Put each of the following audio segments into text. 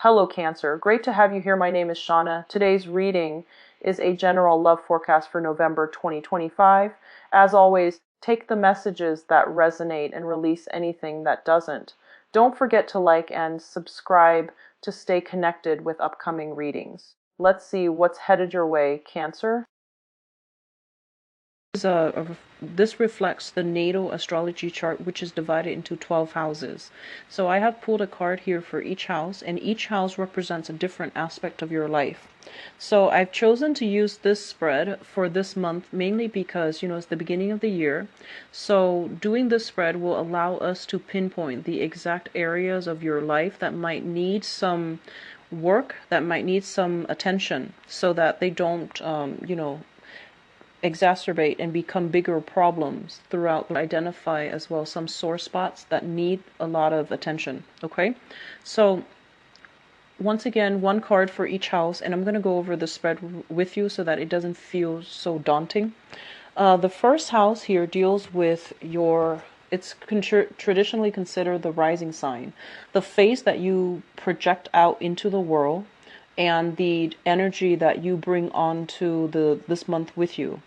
Hello Cancer, great to have you here. My name is Shauna. Today's reading is a general love forecast for November 2025. As always, take the messages that resonate and release anything that doesn't. Don't forget to like and subscribe to stay connected with upcoming readings. Let's see what's headed your way, Cancer. This reflects the natal astrology chart, which is divided into 12 houses. So I have pulled a card here for each house, and each house represents a different aspect of your life. So I've chosen to use this spread for this month mainly because, it's the beginning of the year. So doing this spread will allow us to pinpoint the exact areas of your life that might need some work, that might need some attention, so that they don't, exacerbate and become bigger problems throughout. Identify as well some sore spots that need a lot of attention. Okay, so once again, one card for each house, and I'm going to go over the spread with you so that it doesn't feel so daunting. The first house here deals with it's traditionally considered the rising sign, the face that you project out into the world, and the energy that you bring onto this month with you,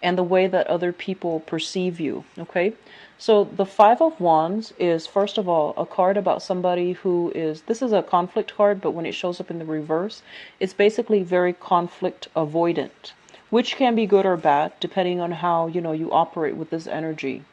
and the way that other people perceive you. Okay, so the Five of Wands is, first of all, a card about somebody who is, this is a conflict card, but when it shows up in the reverse, it's basically very conflict avoidant, which can be good or bad depending on how you operate with this energy.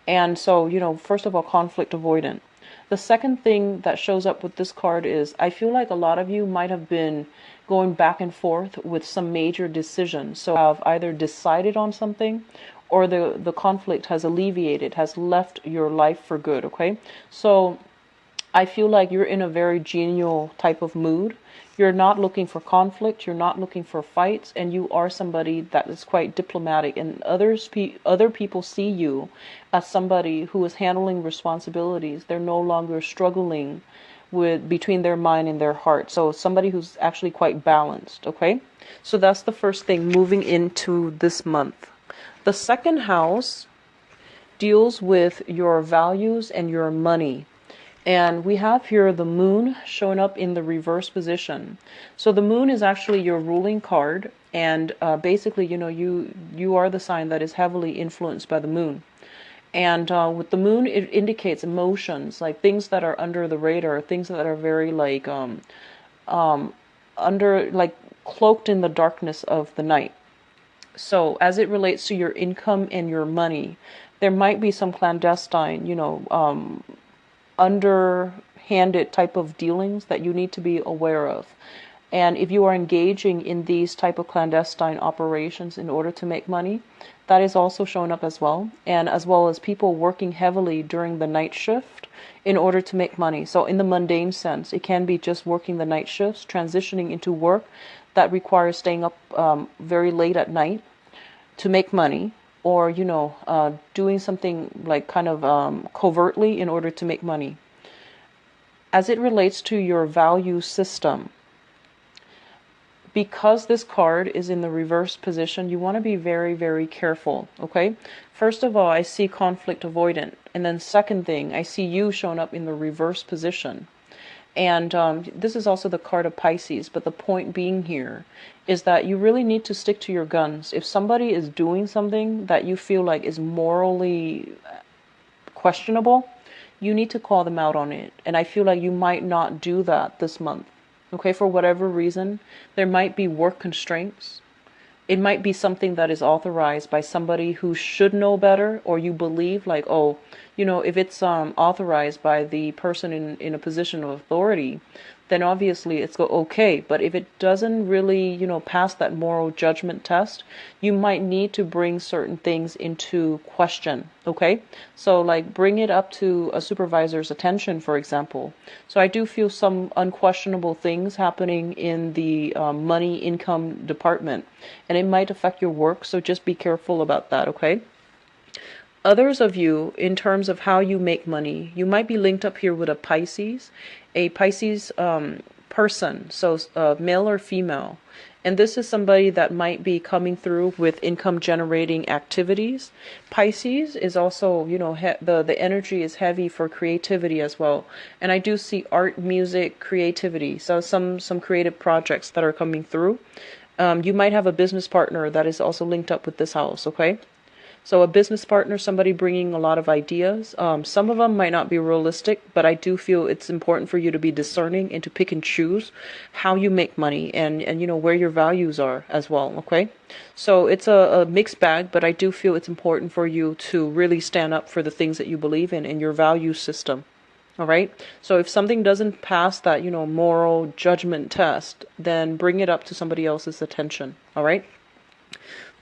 And so, first of all, conflict avoidant. The second thing that shows up with this card is, I feel like a lot of you might have been going back and forth with some major decisions. So have either decided on something, or the conflict has alleviated, has left your life for good. Okay, so I feel like you're in a very genial type of mood. You're not looking for conflict, you're not looking for fights, and you are somebody that is quite diplomatic, and other people see you as somebody who is handling responsibilities. They're no longer struggling with between their mind and their heart. So somebody who's actually quite balanced. Okay, so that's the first thing moving into this month. The second house deals with your values and your money. And we have here the moon showing up in the reverse position. So the moon is actually your ruling card. And basically, you are the sign that is heavily influenced by the moon. And with the moon, it indicates emotions, like things that are under the radar, things that are very like under, like cloaked in the darkness of the night. So as it relates to your income and your money, there might be some clandestine, underhanded type of dealings that you need to be aware of. And if you are engaging in these type of clandestine operations in order to make money, that is also showing up as well. And as well as people working heavily during the night shift in order to make money. So in the mundane sense, it can be just working the night shifts, transitioning into work that requires staying up very late at night to make money, or doing something like kind of covertly in order to make money. As it relates to your value system, because this card is in the reverse position, you want to be very, very careful. Okay, first of all, I see conflict avoidant, and then second thing, I see you showing up in the reverse position. And this is also the card of Pisces, but the point being here is that you really need to stick to your guns. If somebody is doing something that you feel like is morally questionable, you need to call them out on it. And I feel like you might not do that this month. Okay, for whatever reason, there might be work constraints. It might be something that is authorized by somebody who should know better, or you believe like, oh, if it's authorized by the person in a position of authority, then obviously it's okay. But if it doesn't really, pass that moral judgment test, you might need to bring certain things into question. Okay, so like bring it up to a supervisor's attention, for example. So I do feel some unquestionable things happening in the money income department, and it might affect your work. So just be careful about that. Okay. Others of you, in terms of how you make money, you might be linked up here with a Pisces person, so male or female. And this is somebody that might be coming through with income generating activities. Pisces is also, you know, the energy is heavy for creativity as well. And I do see art, music, creativity. So some creative projects that are coming through. You might have a business partner that is also linked up with this house, okay? So a business partner, somebody bringing a lot of ideas. Some of them might not be realistic, but I do feel it's important for you to be discerning and to pick and choose how you make money and you know, where your values are as well, okay? So it's a mixed bag, but I do feel it's important for you to really stand up for the things that you believe in your value system. All right. So if something doesn't pass that, you know, moral judgment test, then bring it up to somebody else's attention. All right.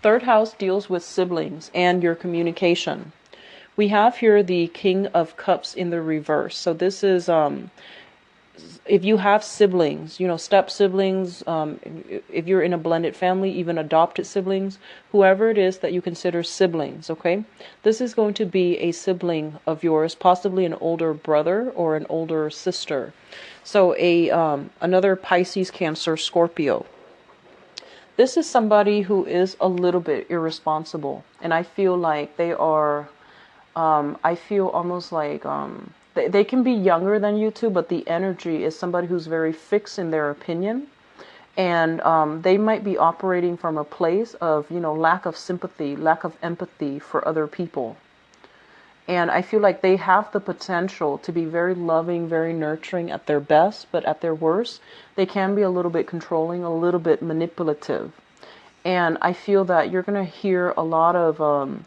Third house deals with siblings and your communication. We have here the King of Cups in the reverse. So this is if you have siblings, you know, step siblings, if you're in a blended family, even adopted siblings, whoever it is that you consider siblings, okay? This is going to be a sibling of yours, possibly an older brother or an older sister. So another Pisces, Cancer, Scorpio. This is somebody who is a little bit irresponsible, and I feel like they are, I feel almost like they can be younger than you two, but the energy is somebody who's very fixed in their opinion, and they might be operating from a place of, you know, lack of sympathy, lack of empathy for other people. And I feel like they have the potential to be very loving, very nurturing at their best, but at their worst, they can be a little bit controlling, a little bit manipulative. And I feel that you're going to hear a lot of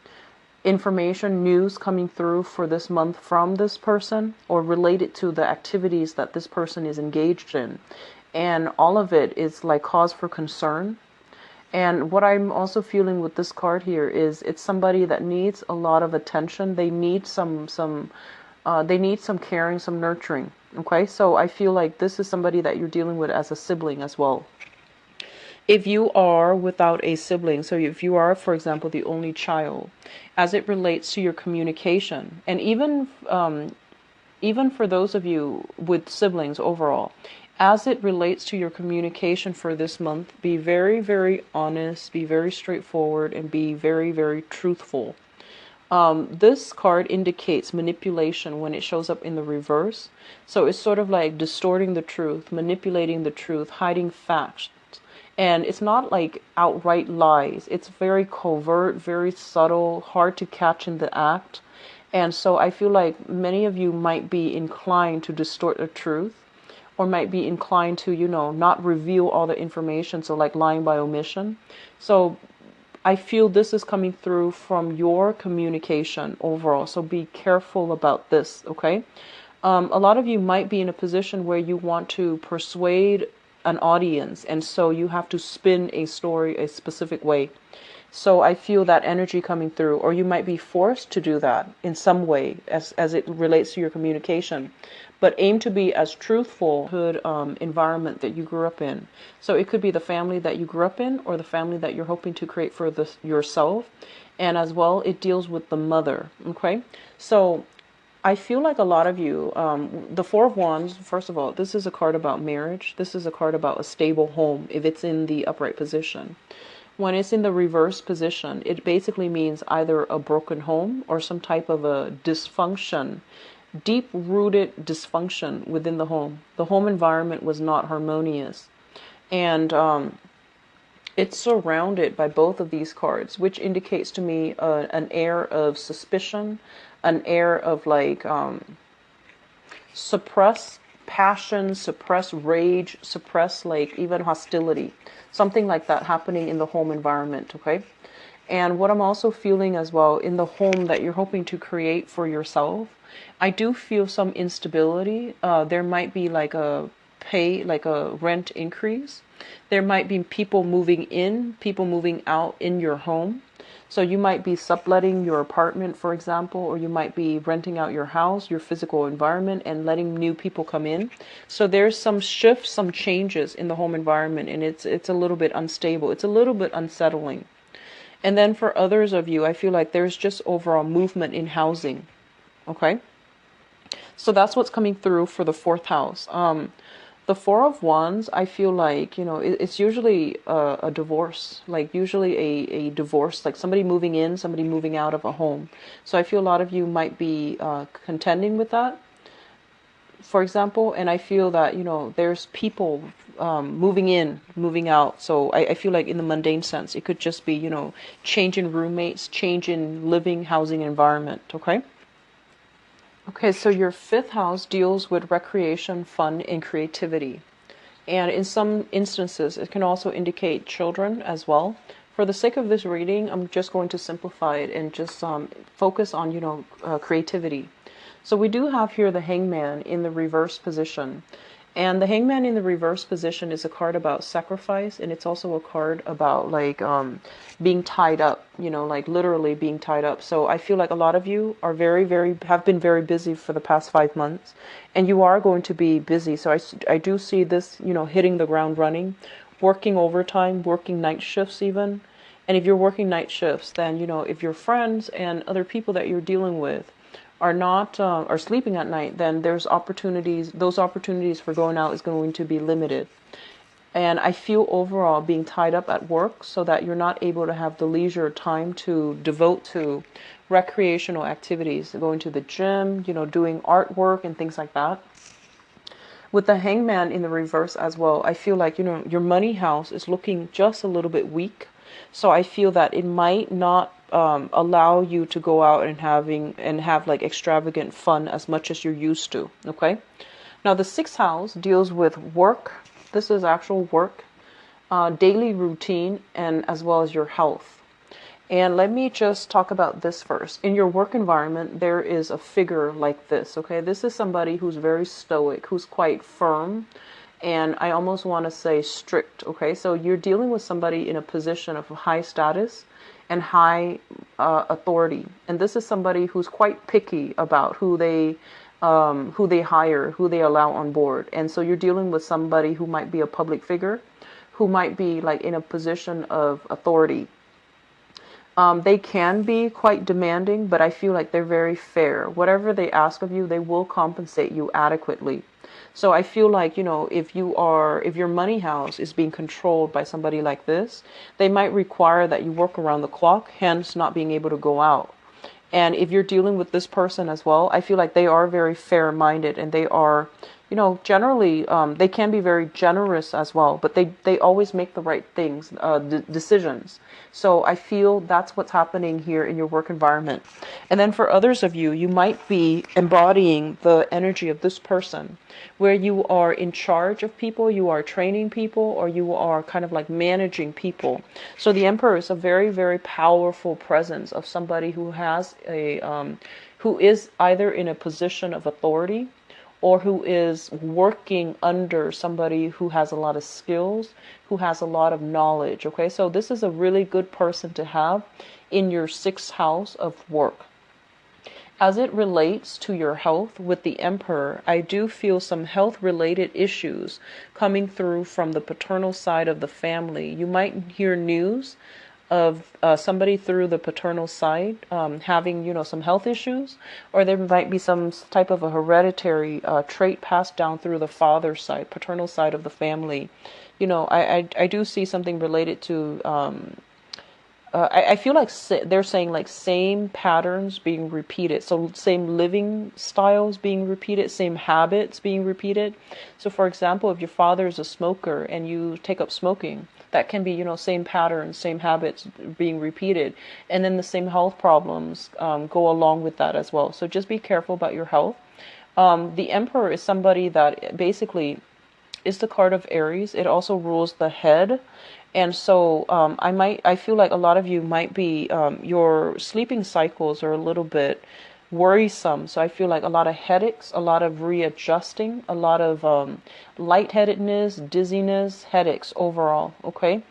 information, news coming through for this month from this person or related to the activities that this person is engaged in. And all of it is like cause for concern. And what I'm also feeling with this card here is it's somebody that needs a lot of attention. They need some caring, some nurturing. Okay, so I feel like this is somebody that you're dealing with as a sibling as well. If you are without a sibling, so if you are, for example, the only child, as it relates to your communication, and even for those of you with siblings overall, as it relates to your communication for this month, be very, very honest, be very straightforward, and be very, very truthful. This card indicates manipulation when it shows up in the reverse. So it's sort of like distorting the truth, manipulating the truth, hiding facts. And it's not like outright lies. It's very covert, very subtle, hard to catch in the act. And so I feel like many of you might be inclined to distort the truth, or might be inclined to, you know, not reveal all the information. So like lying by omission. So I feel this is coming through from your communication overall. So be careful about this, okay? A lot of you might be in a position where you want to persuade an audience, and so you have to spin a story a specific way. So I feel that energy coming through, or you might be forced to do that in some way as it relates to your communication. But aim to be as truthful environment that you grew up in. So it could be the family that you grew up in, or the family that you're hoping to create for yourself. And as well, it deals with the mother. Okay, so I feel like a lot of you, the Four of Wands, first of all, this is a card about marriage. This is a card about a stable home if it's in the upright position. When it's in the reverse position, it basically means either a broken home or some type of a dysfunction, deep-rooted dysfunction within the home. The home environment was not harmonious. And it's surrounded by both of these cards, which indicates to me an air of suspicion, an air of like suppress passion, suppress rage, suppress like even hostility, something like that happening in the home environment, okay? And what I'm also feeling as well in the home that you're hoping to create for yourself, I do feel some instability. There might be like a rent increase. There might be people moving in, people moving out in your home. So you might be subletting your apartment, for example, or you might be renting out your house, your physical environment, and letting new people come in. So there's some shifts, some changes in the home environment, and it's a little bit unstable. It's a little bit unsettling. And then for others of you, I feel like there's just overall movement in housing. Okay? So that's what's coming through for the fourth house. The Four of Wands, I feel like, it's usually a divorce, like usually a divorce, like somebody moving in, somebody moving out of a home. So I feel a lot of you might be contending with that, for example, and I feel that, there's people moving in, moving out. So I feel like in the mundane sense, it could just be, change in roommates, change in living, housing environment, okay? Okay, so your fifth house deals with recreation, fun, and creativity. And in some instances, it can also indicate children as well. For the sake of this reading, I'm just going to simplify it and just focus on, creativity. So we do have here the Hangman in the reverse position. And the Hangman in the reverse position is a card about sacrifice, and it's also a card about like being tied up, like literally being tied up. So I feel like a lot of you are have been very busy for the past 5 months, and you are going to be busy. So I do see this, hitting the ground running, working overtime, working night shifts even. And if you're working night shifts, then, if your friends and other people that you're dealing with are not are sleeping at night, then there's opportunities. Those opportunities for going out is going to be limited. And I feel overall being tied up at work so that you're not able to have the leisure time to devote to recreational activities, going to the gym, doing artwork and things like that. With the Hangman in the reverse as well, I feel like, your money house is looking just a little bit weak. So I feel that it might not allow you to go out and have like extravagant fun as much as you're used to. Okay. Now the sixth house deals with work. This is actual work, daily routine, and as well as your health. And let me just talk about this first. In your work environment, there is a figure like this. Okay. This is somebody who's very stoic, who's quite firm, and I almost want to say strict. Okay, so you're dealing with somebody in a position of high status and high authority, and this is somebody who's quite picky about who they hire, who they allow on board. And so you're dealing with somebody who might be a public figure, who might be like in a position of authority. They can be quite demanding, but I feel like they're very fair. Whatever they ask of you, they will compensate you adequately. So I feel like, if your money house is being controlled by somebody like this, they might require that you work around the clock, hence not being able to go out. And if you're dealing with this person as well, I feel like they are very fair-minded, and they are, generally, they can be very generous as well, but they always make the right things, decisions. So I feel that's what's happening here in your work environment. And then for others of you, you might be embodying the energy of this person, where you are in charge of people, you are training people, or you are kind of like managing people. So the Emperor is a very, very powerful presence of somebody who has who is either in a position of authority, or who is working under somebody who has a lot of skills, who has a lot of knowledge. Okay, so this is a really good person to have in your sixth house of work. As it relates to your health with the Emperor, I do feel some health-related issues coming through from the paternal side of the family. You might hear news of somebody through the paternal side having, some health issues, or there might be some type of a hereditary trait passed down through the father's side, paternal side of the family. I do see something related to I feel like they're saying like same patterns being repeated. So same living styles being repeated, same habits being repeated. So for example, if your father is a smoker and you take up smoking, that can be, same patterns, same habits being repeated. And then the same health problems go along with that as well. So just be careful about your health. The Emperor is somebody that basically is the card of Aries. It also rules the head. And so I feel like a lot of you might be, your sleeping cycles are a little bit worrisome. So I feel like a lot of headaches, a lot of readjusting, a lot of lightheadedness, dizziness, headaches overall. Okay.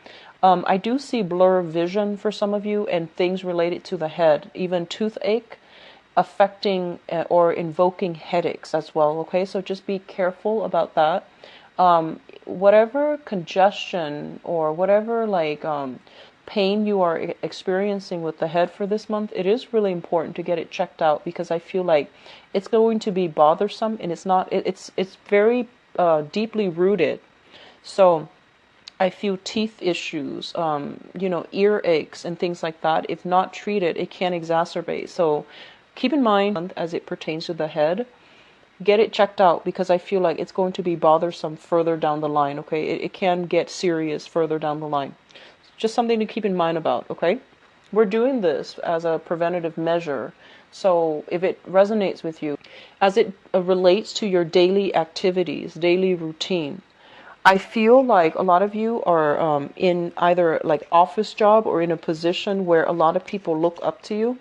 I do see blur vision for some of you and things related to the head, even toothache affecting or invoking headaches as well. Okay. So just be careful about that. Whatever congestion or whatever pain you are experiencing with the head for this month, it is really important to get it checked out, because I feel like it's going to be bothersome, and it's not. It's very deeply rooted. So I feel teeth issues, ear aches and things like that. If not treated, it can exacerbate. So keep in mind, as it pertains to the head, get it checked out, because I feel like it's going to be bothersome further down the line, okay? It can get serious further down the line. Just something to keep in mind about, okay? We're doing this as a preventative measure. So if it resonates with you, as it relates to your daily activities, daily routine, I feel like a lot of you are in either like office job or in a position where a lot of people look up to you.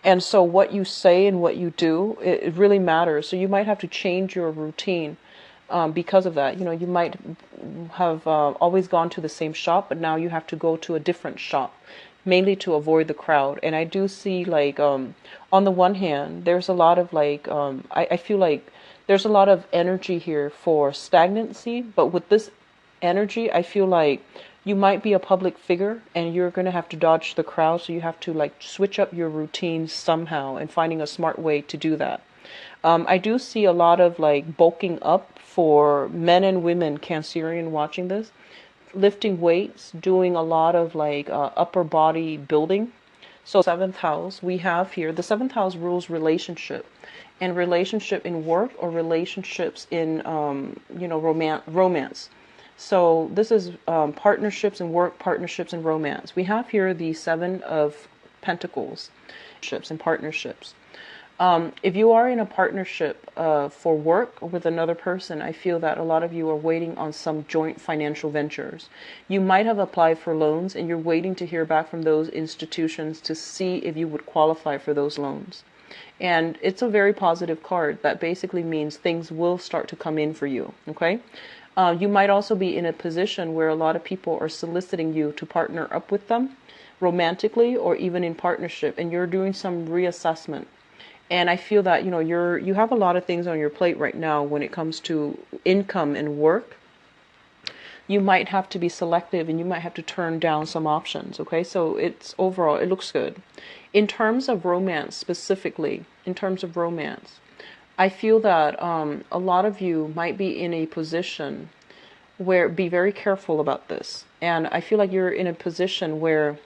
And so what you say and what you do, it really matters. So you might have to change your routine because of that. You might have always gone to the same shop, but now you have to go to a different shop, mainly to avoid the crowd. And I do see like, on the one hand, there's a lot of like, I feel like there's a lot of energy here for stagnancy, but with this energy, I feel like you might be a public figure and you're going to have to dodge the crowd. So you have to like switch up your routine somehow, and finding a smart way to do that. I do see a lot of like bulking up for men and women Cancerian watching this, lifting weights, doing a lot of like upper body building. So seventh house, we have here, the seventh house rules relationship, and relationship in work or relationships in, romance. So this is partnerships in work, partnerships in romance. We have here the Seven of Pentacles, partnerships and partnerships. If you are in a partnership for work with another person, I feel that a lot of you are waiting on some joint financial ventures. You might have applied for loans and you're waiting to hear back from those institutions to see if you would qualify for those loans. And it's a very positive card. That basically means things will start to come in for you, okay? You might also be in a position where a lot of people are soliciting you to partner up with them romantically or even in partnership, and you're doing some reassessment. And I feel that, you have a lot of things on your plate right now when it comes to income and work. You might have to be selective and you might have to turn down some options, okay? So it's overall, it looks good. In terms of romance specifically, I feel that a lot of you might be in a position where, be very careful about this. And I feel like you're in a position where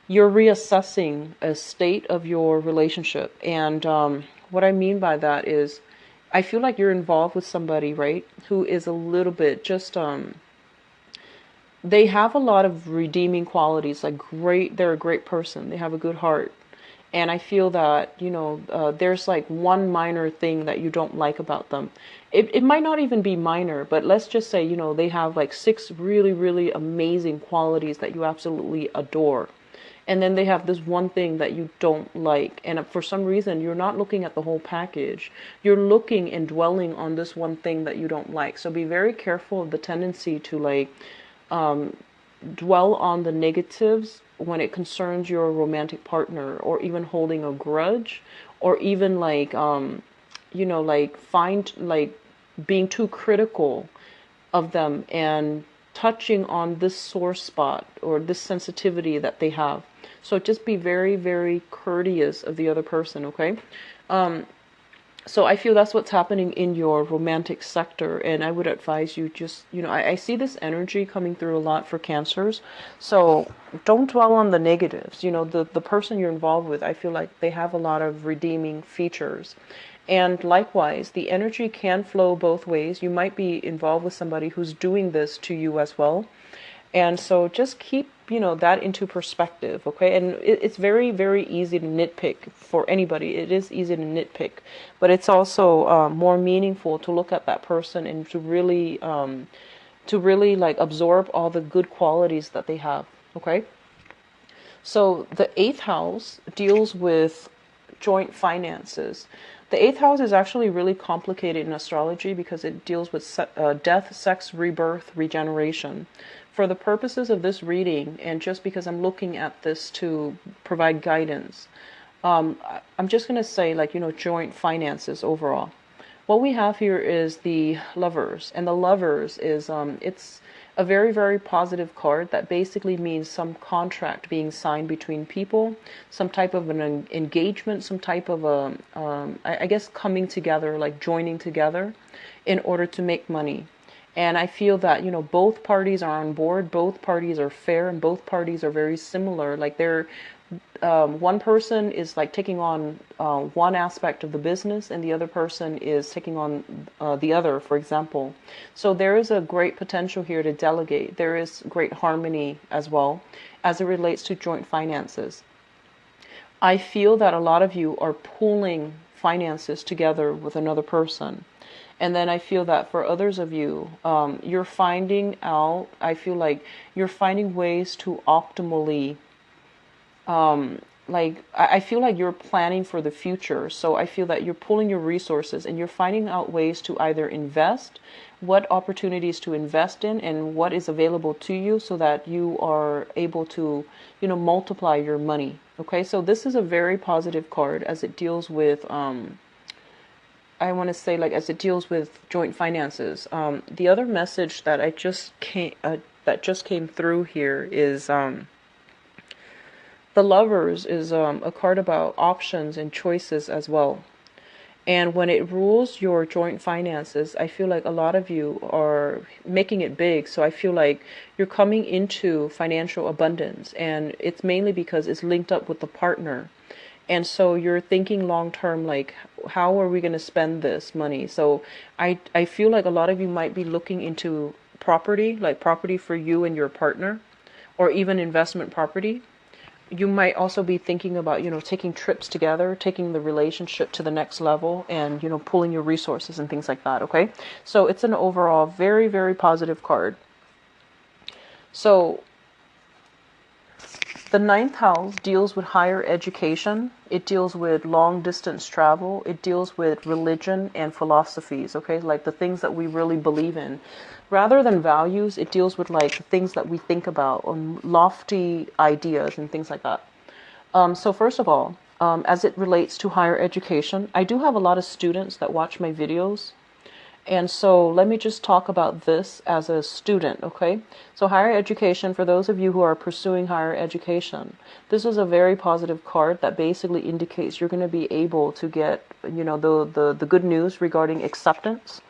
you're reassessing a state of your relationship. And what I mean by that is, I feel like you're involved with somebody, right, who is a little bit just, they have a lot of redeeming qualities, like they're a great person, they have a good heart. And I feel that, there's like one minor thing that you don't like about them. It might not even be minor, but let's just say, they have like 6 really, really amazing qualities that you absolutely adore. And then they have this one thing that you don't like. And for some reason, you're not looking at the whole package. You're looking and dwelling on this one thing that you don't like. So be very careful of the tendency to like dwell on the negatives when it concerns your romantic partner, or even holding a grudge, or even like, being too critical of them and touching on this sore spot or this sensitivity that they have. So just be very, very courteous of the other person, okay? So I feel that's what's happening in your romantic sector, and I would advise you just, I see this energy coming through a lot for Cancers, so don't dwell on the negatives. The person you're involved with, I feel like they have a lot of redeeming features. And likewise, the energy can flow both ways. You might be involved with somebody who's doing this to you as well. And so just keep, that into perspective, okay? And it's very, very easy to nitpick for anybody. It is easy to nitpick, but it's also more meaningful to look at that person and to really like absorb all the good qualities that they have, okay? So the 8th house deals with joint finances. The 8th house is actually really complicated in astrology because it deals with death, sex, rebirth, regeneration. For the purposes of this reading, and just because I'm looking at this to provide guidance, I'm just going to say, like, joint finances overall. What we have here is the Lovers, and the Lovers is it's a very, very positive card that basically means some contract being signed between people, some type of an engagement, some type of a I guess coming together, like joining together in order to make money. And I feel that, you know, both parties are on board, both parties are fair, and both parties are very similar. Like they're one person is like taking on one aspect of the business, and the other person is taking on the other, for example. So there is a great potential here to delegate. There is great harmony as well as it relates to joint finances. I feel that a lot of you are pooling finances together with another person. And then I feel that for others of you, you're finding out, I feel like you're finding ways to optimally like I feel like you're planning for the future. So I feel that you're pulling your resources and you're finding out ways to either invest, what opportunities to invest in, and what is available to you so that you are able to, you know, multiply your money. Okay, so this is a very positive card as it deals with I want to say, like, as it deals with joint finances. The other message that I just came that just came through here is the Lovers is a card about options and choices as well. And when it rules your joint finances, I feel like a lot of you are making it big. So I feel like you're coming into financial abundance, and it's mainly because it's linked up with the partner. And so you're thinking long term, like, how are we going to spend this money? So I feel like a lot of you might be looking into property, like property for you and your partner, or even investment property. You might also be thinking about, you know, taking trips together, taking the relationship to the next level, and, you know, pulling your resources and things like that. Okay. So it's an overall very, very positive card. So the ninth house deals with higher education. It deals with long distance travel. It deals with religion and philosophies, okay? Like the things that we really believe in. Rather than values, it deals with like the things that we think about, lofty ideas and things like that. So first of all, as it relates to higher education, I do have a lot of students that watch my videos. And so let me just talk about this as a student, okay? So higher education, for those of you who are pursuing higher education, this is a very positive card that basically indicates you're going to be able to get, you know, the good news regarding acceptance,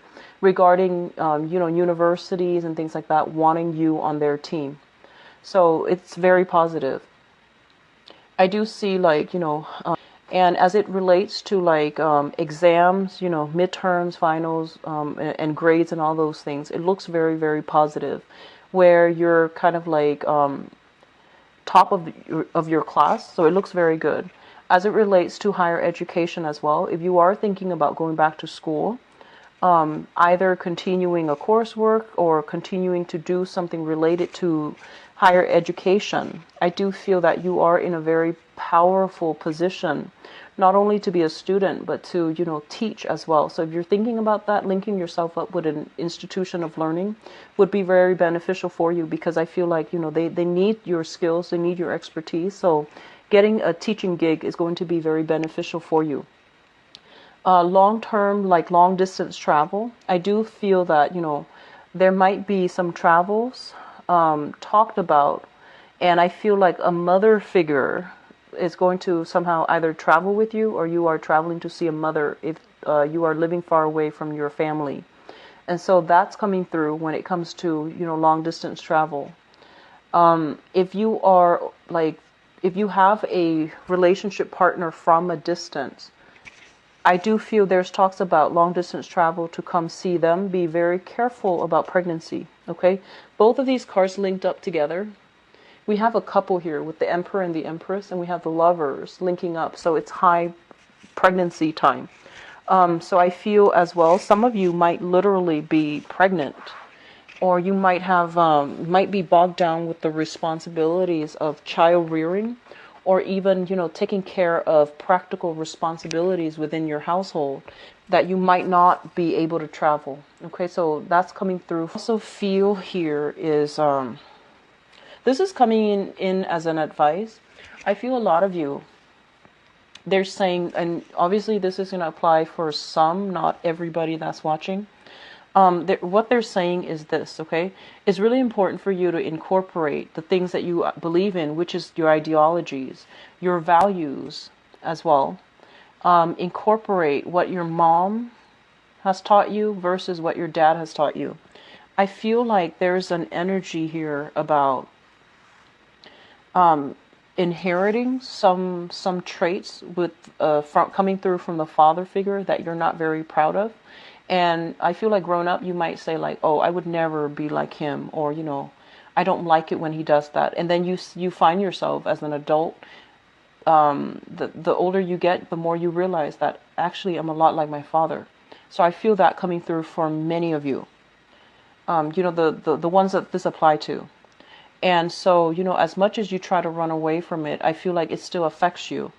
regarding, you know, universities and things like that wanting you on their team. So it's very positive. I do see, like, you know, and as it relates to like exams, you know, midterms, finals, and grades and all those things, it looks very, very positive, where you're kind of like top of your class. So it looks very good. As it relates to higher education as well, if you are thinking about going back to school, either continuing a coursework or continuing to do something related to higher education, I do feel that you are in a very powerful position, not only to be a student, but to, you know, teach as well. So if you're thinking about that, linking yourself up with an institution of learning would be very beneficial for you, because I feel like, you know, they need your skills, they need your expertise. So getting a teaching gig is going to be very beneficial for you. Long-term, like long-distance travel, I do feel that, you know, there might be some travels talked about, and I feel like a mother figure is going to somehow either travel with you, or you are traveling to see a mother if you are living far away from your family. And so that's coming through when it comes to, you know, long-distance travel. If you are like, if you have a relationship partner from a distance, I do feel there's talks about long distance travel to come see them. Be very careful about pregnancy, okay? Both of these cards linked up together. We have a couple here with the Emperor and the Empress, and we have the Lovers linking up. So it's high pregnancy time. So I feel as well, some of you might literally be pregnant, or you might have, might be bogged down with the responsibilities of child rearing, or even, you know, taking care of practical responsibilities within your household, that you might not be able to travel. Okay, so that's coming through. Also feel here is, this is coming in as an advice. I feel a lot of you they're saying, and obviously this is going to apply for some, not everybody that's watching. What they're saying is this, okay? It's really important for you to incorporate the things that you believe in, which is your ideologies, your values as well. Incorporate what your mom has taught you versus what your dad has taught you. I feel like there's an energy here about inheriting some traits with from coming through from the father figure that you're not very proud of. And I feel like growing up, you might say like, oh, I would never be like him, or, you know, I don't like it when he does that. And then you find yourself as an adult, the older you get, the more you realize that actually I'm a lot like my father. So I feel that coming through for many of you, you know, the ones that this apply to. And so, you know, as much as you try to run away from it, I feel like it still affects you.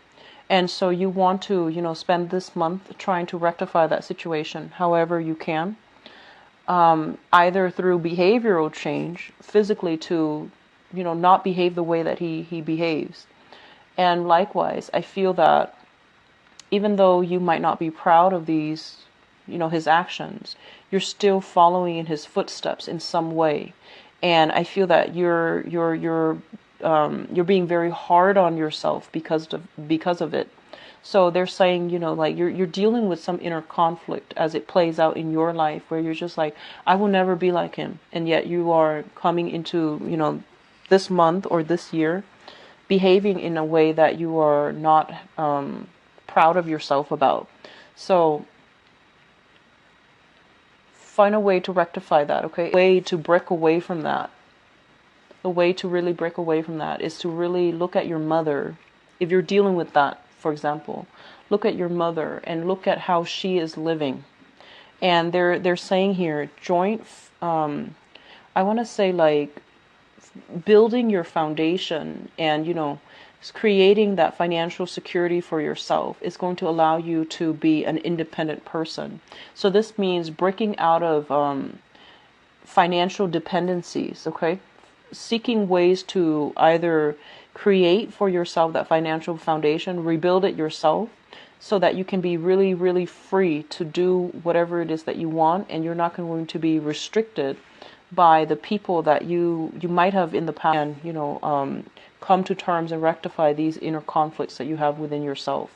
And so you want to, you know, spend this month trying to rectify that situation however you can, either through behavioral change, physically to, you know, not behave the way that he behaves. And likewise, I feel that even though you might not be proud of these, you know, his actions, you're still following in his footsteps in some way. And I feel that you're being very hard on yourself because of it. So they're saying, you know, like you're dealing with some inner conflict as it plays out in your life, where you're just like, I will never be like him, and yet you are coming into, you know, this month or this year, behaving in a way that you are not proud of yourself about. So find a way to rectify that, okay? A way to break away from that. The way to really break away from that is to really look at your mother. If you're dealing with that, for example, look at your mother and look at how she is living. And they're saying here, I want to say like building your foundation and, you know, creating that financial security for yourself is going to allow you to be an independent person. So this means breaking out of financial dependencies, okay? Seeking ways to either create for yourself that financial foundation, rebuild it yourself, so that you can be really, really free to do whatever it is that you want, and you're not going to be restricted by the people that you might have in the past, and, you know, come to terms and rectify these inner conflicts that you have within yourself.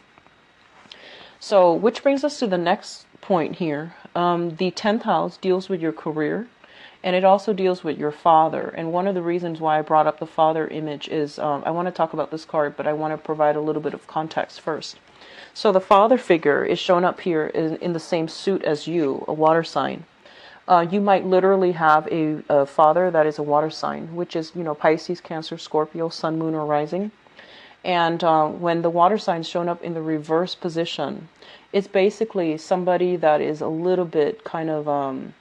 So, which brings us to the next point here. The 10th house deals with your career, and it also deals with your father. And one of the reasons why I brought up the father image is I want to talk about this card, but I want to provide a little bit of context first. So the father figure is shown up here in the same suit as you, a water sign. You might literally have a father that is a water sign, which is, you know, Pisces, Cancer, Scorpio, Sun, Moon, or Rising. And when the water sign's shown up in the reverse position, it's basically somebody that is a little bit kind of, I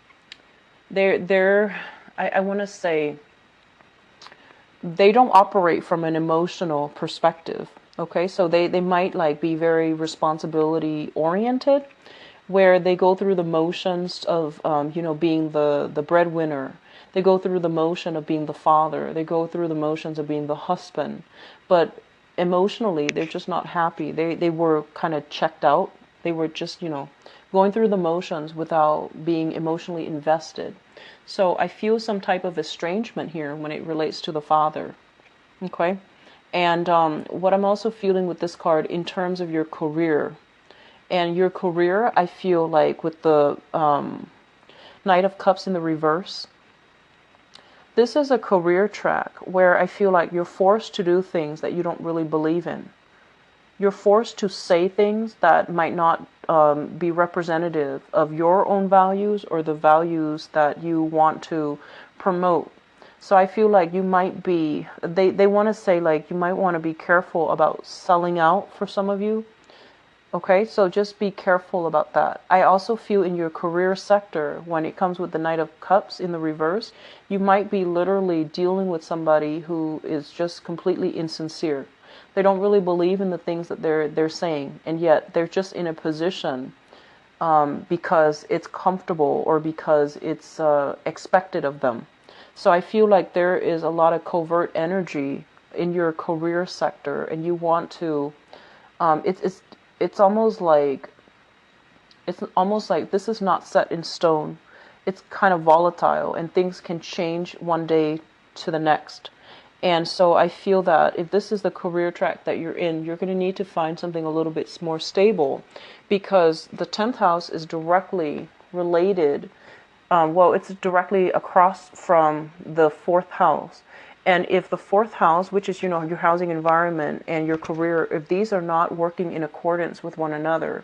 want to say, they don't operate from an emotional perspective. Okay, so they might like be very responsibility oriented, where they go through the motions of, you know, being the breadwinner. They go through the motion of being the father. They go through the motions of being the husband. But emotionally, they're just not happy. They were kind of checked out. They were just, you know, going through the motions without being emotionally invested. So I feel some type of estrangement here when it relates to the father. Okay? And what I'm also feeling with this card in terms of your career. And your career, I feel like with the Knight of Cups in the reverse, this is a career track where I feel like you're forced to do things that you don't really believe in. You're forced to say things that might not be representative of your own values or the values that you want to promote. So I feel like you might be, they want to say like you might want to be careful about selling out for some of you. Okay, so just be careful about that. I also feel in your career sector, when it comes with the Knight of Cups in the reverse, you might be literally dealing with somebody who is just completely insincere. They don't really believe in the things that they're saying, and yet they're just in a position because it's comfortable or because it's expected of them. So I feel like there is a lot of covert energy in your career sector, and you want to Um, it's it's it's almost like this is not set in stone. It's kind of volatile, and things can change one day to the next. And so I feel that if this is the career track that you're in, you're going to need to find something a little bit more stable, because the 10th house is directly related. Well, it's directly across from the 4th house. And if the 4th house, which is, your housing environment and your career, if these are not working in accordance with one another,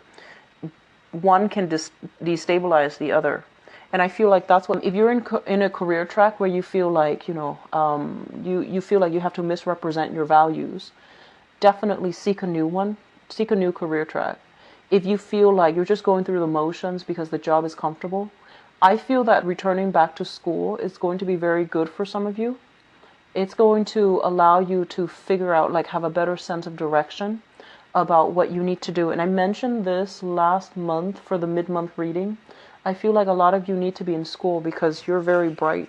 one can destabilize the other. And I feel like that's what, if you're in a career track where you feel like, you feel like you have to misrepresent your values, definitely seek a new one, seek a new career track. If you feel like you're just going through the motions because the job is comfortable, I feel that returning back to school is going to be very good for some of you. It's going to allow you to figure out, like, have a better sense of direction about what you need to do. And I mentioned this last month for the mid-month reading. I feel like a lot of you need to be in school because you're very bright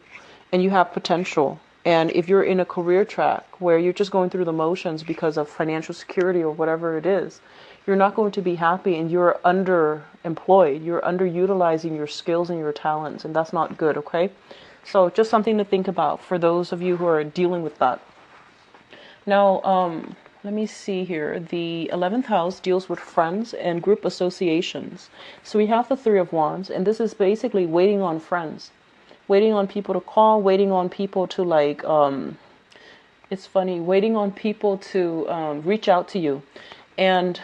and you have potential. And if you're in a career track where you're just going through the motions because of financial security or whatever it is, you're not going to be happy, and you're underemployed. You're underutilizing your skills and your talents, and that's not good, okay? So just something to think about for those of you who are dealing with that. Now, let me see here. The 11th house deals with friends and group associations. So we have the Three of Wands, and this is basically waiting on friends, waiting on people to call, waiting on people to, like, it's funny, waiting on people to reach out to you. And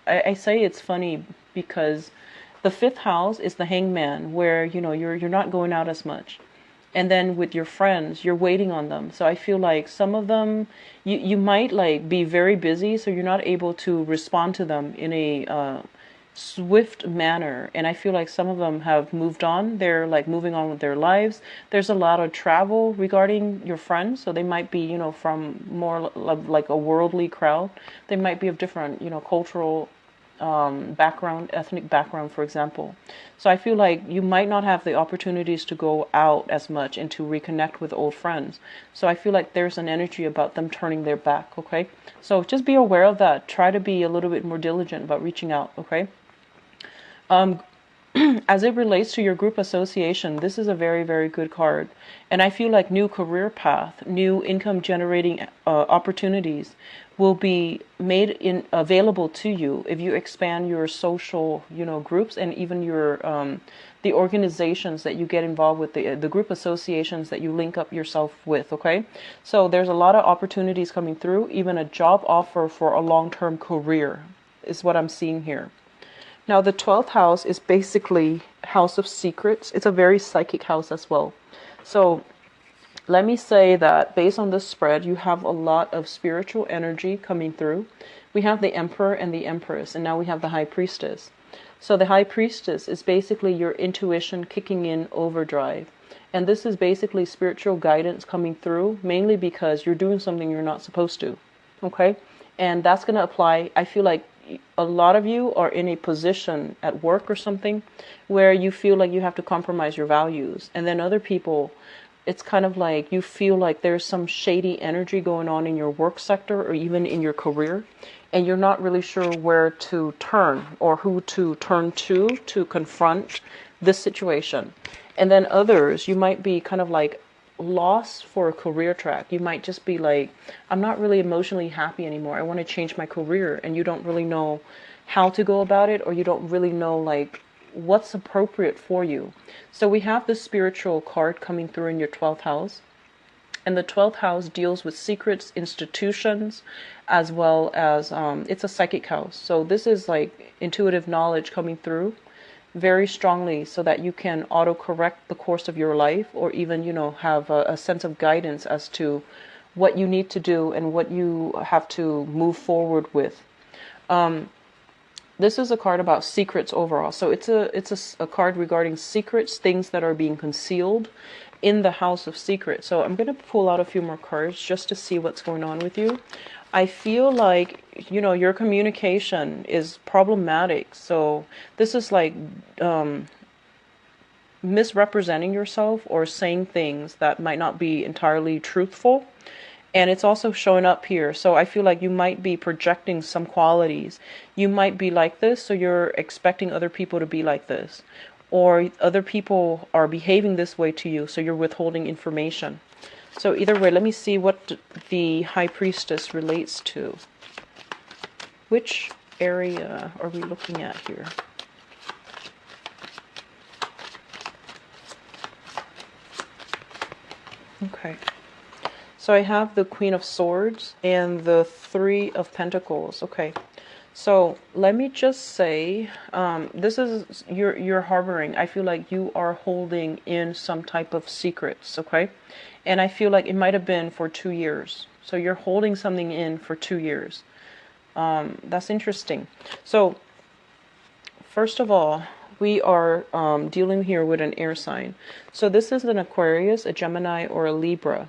I say it's funny because the 5th house is the Hangman, where, you're not going out as much. And then with your friends, you're waiting on them. So I feel like some of them, you might, like, be very busy, so you're not able to respond to them in a swift manner. And I feel like some of them have moved on. They're, like, moving on with their lives. There's a lot of travel regarding your friends. So they might be, from more like a worldly crowd. They might be of different, cultural background, ethnic background, for example. So I feel like you might not have the opportunities to go out as much and to reconnect with old friends. So I feel like there's an energy about them turning their back, okay? So just be aware of that. Try to be a little bit more diligent about reaching out, okay? As it relates to your group association, this is a very, very good card. And I feel like new career path, new income generating opportunities will be made available to you if you expand your social, groups, and even your the organizations that you get involved with, the group associations that you link up yourself with, okay? So there's a lot of opportunities coming through, even a job offer for a long-term career is what I'm seeing here. Now, the 12th house is basically house of secrets. It's a very psychic house as well. So let me say that based on this spread, you have a lot of spiritual energy coming through. We have the Emperor and the Empress, and now we have the High Priestess. So the High Priestess is basically your intuition kicking in overdrive. And this is basically spiritual guidance coming through, mainly because you're doing something you're not supposed to. Okay? And that's going to apply, I feel like, a lot of you are in a position at work or something where you feel like you have to compromise your values. And then other people, it's kind of like you feel like there's some shady energy going on in your work sector or even in your career. And you're not really sure where to turn or who to turn to confront this situation. And then others, you might be kind of like lost for a career track. You might just be like, I'm not really emotionally happy anymore. I want to change my career. And you don't really know how to go about it, or you don't really know, like, what's appropriate for you. So we have this spiritual card coming through in your 12th house. And the 12th house deals with secrets, institutions, as well as it's a psychic house. So this is like intuitive knowledge coming through very strongly so that you can auto-correct the course of your life, or even, have a sense of guidance as to what you need to do and what you have to move forward with. This is a card about secrets overall. So it's a card regarding secrets, things that are being concealed in the house of secrets. So I'm going to pull out a few more cards just to see what's going on with you. I feel like, your communication is problematic. So this is like misrepresenting yourself or saying things that might not be entirely truthful. And it's also showing up here. So I feel like you might be projecting some qualities. You might be like this, so you're expecting other people to be like this. Or other people are behaving this way to you, so you're withholding information. So either way, let me see what the High Priestess relates to. Which area are we looking at here? Okay. So I have the Queen of Swords and the Three of Pentacles. Okay. So let me just say, this is, you're harboring. I feel like you are holding in some type of secrets, okay? And I feel like it might have been for 2 years. So you're holding something in for 2 years. That's interesting. So first of all, we are dealing here with an air sign. So this is an Aquarius, a Gemini, or a Libra.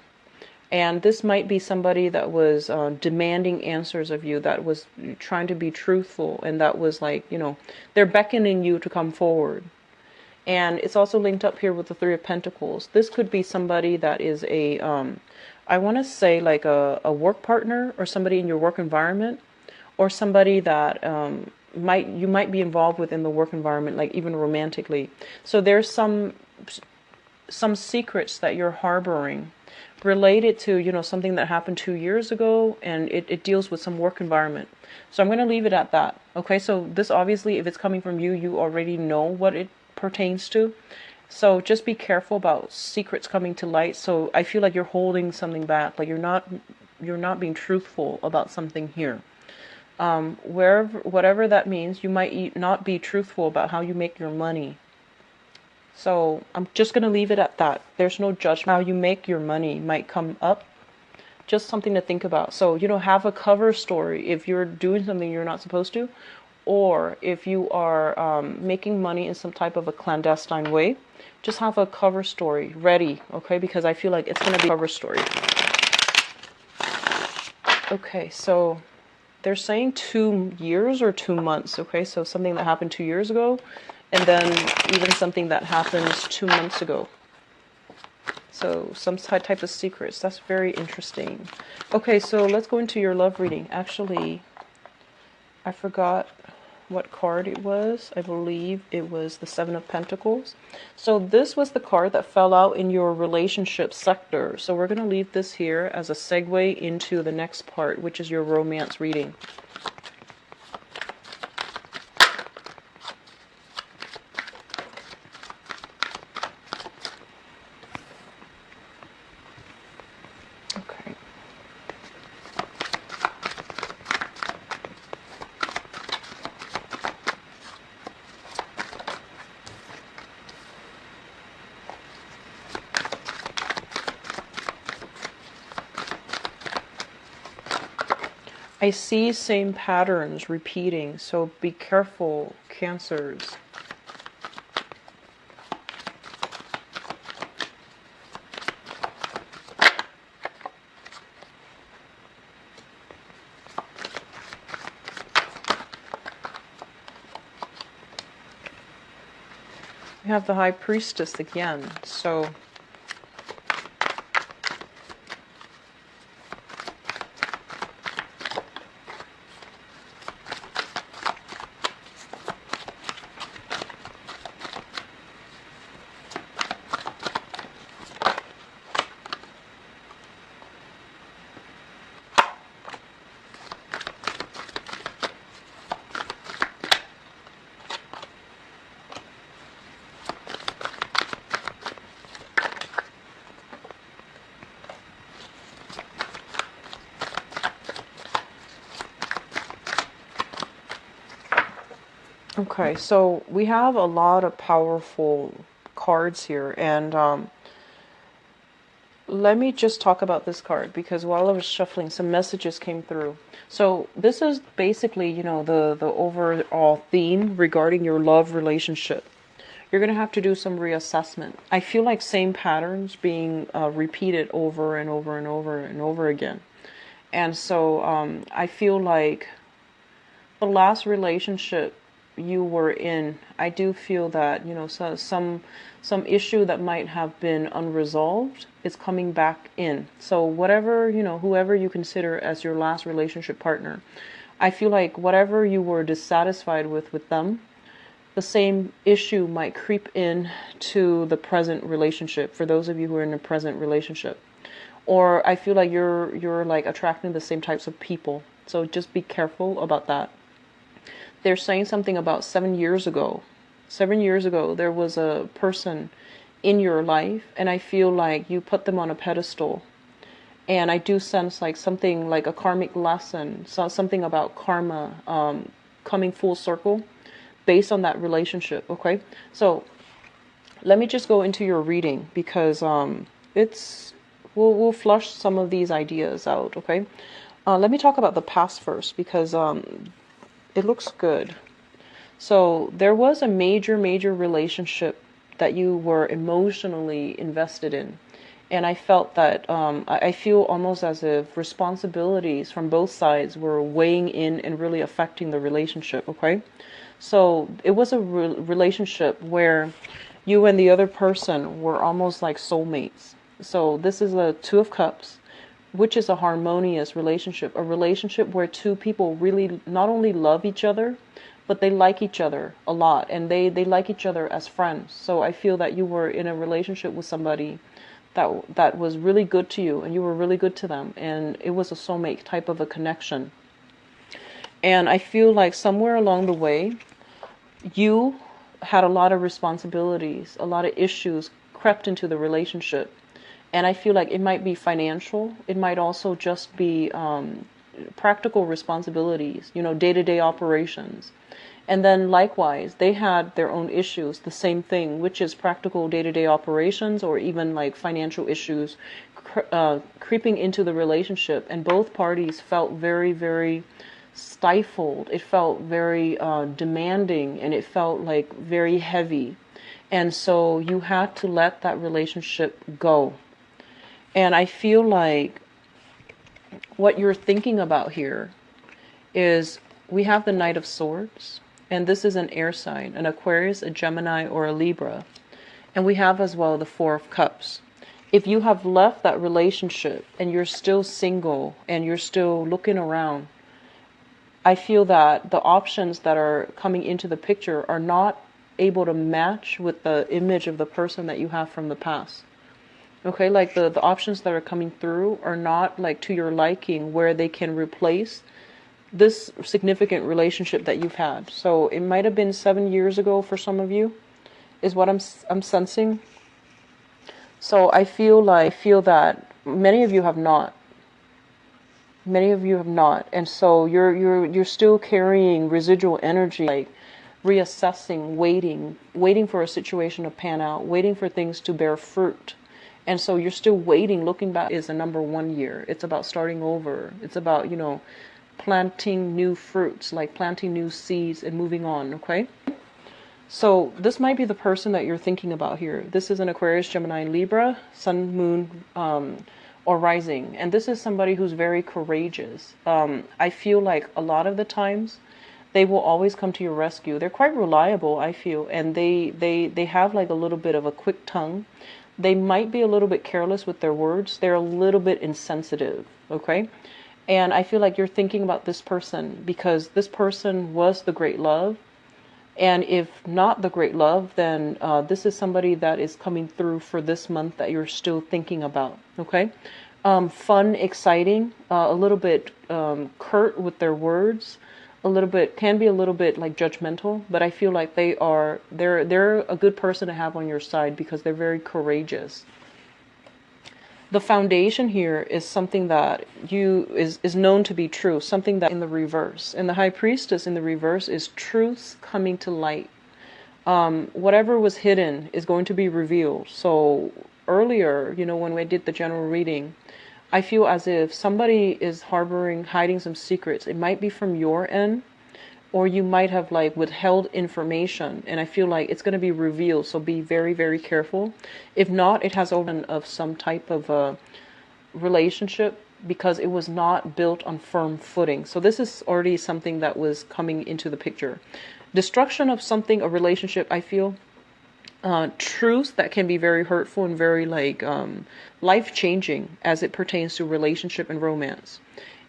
And this might be somebody that was demanding answers of you, that was trying to be truthful, and that was like, you know, they're beckoning you to come forward. And it's also linked up here with the Three of Pentacles. This could be somebody that is a, I want to say like a work partner, or somebody in your work environment, or somebody that you might be involved with in the work environment, like even romantically. So there's some secrets that you're harboring related to, you know, something that happened 2 years ago, and it deals with some work environment. So I'm going to leave it at that. Okay, so this obviously, if it's coming from you, you already know what it pertains to. So just be careful about secrets coming to light. So I feel like you're holding something back, like you're not being truthful about something here. Whatever that means, you might not be truthful about how you make your money. So I'm just going to leave it at that. There's no judgment. How you make your money might come up. Just something to think about. So, you know, have a cover story if you're doing something you're not supposed to, or if you are making money in some type of a clandestine way. Just have a cover story ready, okay? Because I feel like it's going to be a cover story. Okay, so they're saying 2 years or 2 months, okay? So something that happened 2 years ago, and then even something that happens 2 months ago. So some type of secrets. That's very interesting. Okay, so let's go into your love reading. Actually, I forgot what card it was. I believe it was the Seven of Pentacles. So this was the card that fell out in your relationship sector. So we're going to leave this here as a segue into the next part, which is your romance reading. Okay. I see same patterns repeating, so be careful, Cancers. We have the High Priestess again, so okay, so we have a lot of powerful cards here, and let me just talk about this card, because while I was shuffling, some messages came through. So this is basically, you know, the overall theme regarding your love relationship. You're going to have to do some reassessment. I feel like same patterns being repeated over and over and over and over again. And so I feel like the last relationship you were in, I do feel that, some issue that might have been unresolved is coming back in. So whatever, whoever you consider as your last relationship partner, I feel like whatever you were dissatisfied with them, the same issue might creep in to the present relationship, for those of you who are in a present relationship. Or I feel like you're like attracting the same types of people. So just be careful about that. They're saying something about 7 years ago. 7 years ago, there was a person in your life, and I feel like you put them on a pedestal. And I do sense like something like a karmic lesson, so something about karma coming full circle based on that relationship. Okay, so let me just go into your reading, because we'll flush some of these ideas out. Okay, let me talk about the past first, because it looks good. So there was a major relationship that you were emotionally invested in. And I felt that, I feel almost as if responsibilities from both sides were weighing in and really affecting the relationship, okay? So it was a relationship where you and the other person were almost like soulmates. So this is a Two of Cups, which is a harmonious relationship, a relationship where two people really not only love each other, but they like each other a lot, and they like each other as friends. So I feel that you were in a relationship with somebody that was really good to you, and you were really good to them, and it was a soulmate type of a connection. And I feel like somewhere along the way, you had a lot of responsibilities, a lot of issues crept into the relationship. And I feel like it might be financial. It might also just be practical responsibilities, day-to-day operations. And then likewise, they had their own issues, the same thing, which is practical day-to-day operations, or even like financial issues creeping into the relationship. And both parties felt very, very stifled. It felt very demanding, and it felt like very heavy. And so you had to let that relationship go. And I feel like what you're thinking about here is, we have the Knight of Swords, and this is an air sign, an Aquarius, a Gemini, or a Libra. And we have as well the Four of Cups. If you have left that relationship and you're still single and you're still looking around, I feel that the options that are coming into the picture are not able to match with the image of the person that you have from the past. Okay, like the options that are coming through are not like to your liking, where they can replace this significant relationship that you've had. So it might have been 7 years ago for some of you, is what I'm sensing. So I feel that many of you have not. Many of you have not, and so you're still carrying residual energy, like reassessing, waiting for a situation to pan out, waiting for things to bear fruit. And so you're still waiting. Looking back is a number 1 year. It's about starting over. It's about, planting new fruits, like planting new seeds and moving on, okay? So this might be the person that you're thinking about here. This is an Aquarius, Gemini, Libra, Sun, Moon, or Rising. And this is somebody who's very courageous. I feel like a lot of the times they will always come to your rescue. They're quite reliable, I feel, and they have like a little bit of a quick tongue. They might be a little bit careless with their words. They're a little bit insensitive, okay? And I feel like you're thinking about this person because this person was the great love. And if not the great love, then this is somebody that is coming through for this month that you're still thinking about, okay? Fun, exciting, a little bit curt with their words, can be a little bit like judgmental, but I feel like they're a good person to have on your side because they're very courageous. The foundation here is something that is known to be true, something that in the reverse. And the High Priestess in the reverse is truth coming to light. Whatever was hidden is going to be revealed. So earlier, when we did the general reading, I feel as if somebody is hiding some secrets. It might be from your end, or you might have like withheld information, and I feel like it's going to be revealed. So be very, very careful. If not, it has opened of some type of a relationship because it was not built on firm footing. So this is already something that was coming into the picture. destruction of something, a relationship, I feel. Truths that can be very hurtful and very like life-changing as it pertains to relationship and romance.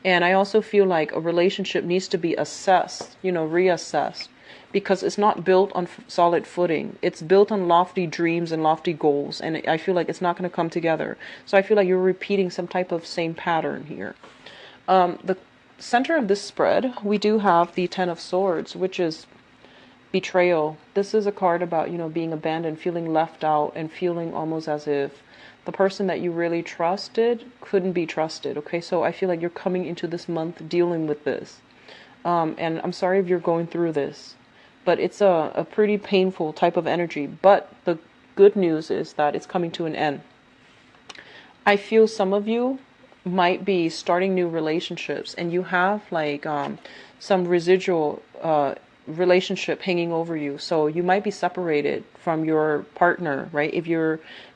And I also feel like a relationship needs to be assessed, reassessed, because it's not built on solid footing. It's built on lofty dreams and lofty goals, and I feel like it's not going to come together. So I feel like you're repeating some type of same pattern here. The center of this spread, we do have the Ten of Swords, which is betrayal. This is a card about, being abandoned, feeling left out, and feeling almost as if the person that you really trusted couldn't be trusted. Okay, so I feel like you're coming into this month dealing with this. And I'm sorry if you're going through this, but it's a pretty painful type of energy. But the good news is that it's coming to an end. I feel some of you might be starting new relationships, and you have like some residual relationship hanging over you. So you might be separated from your partner, right? If you're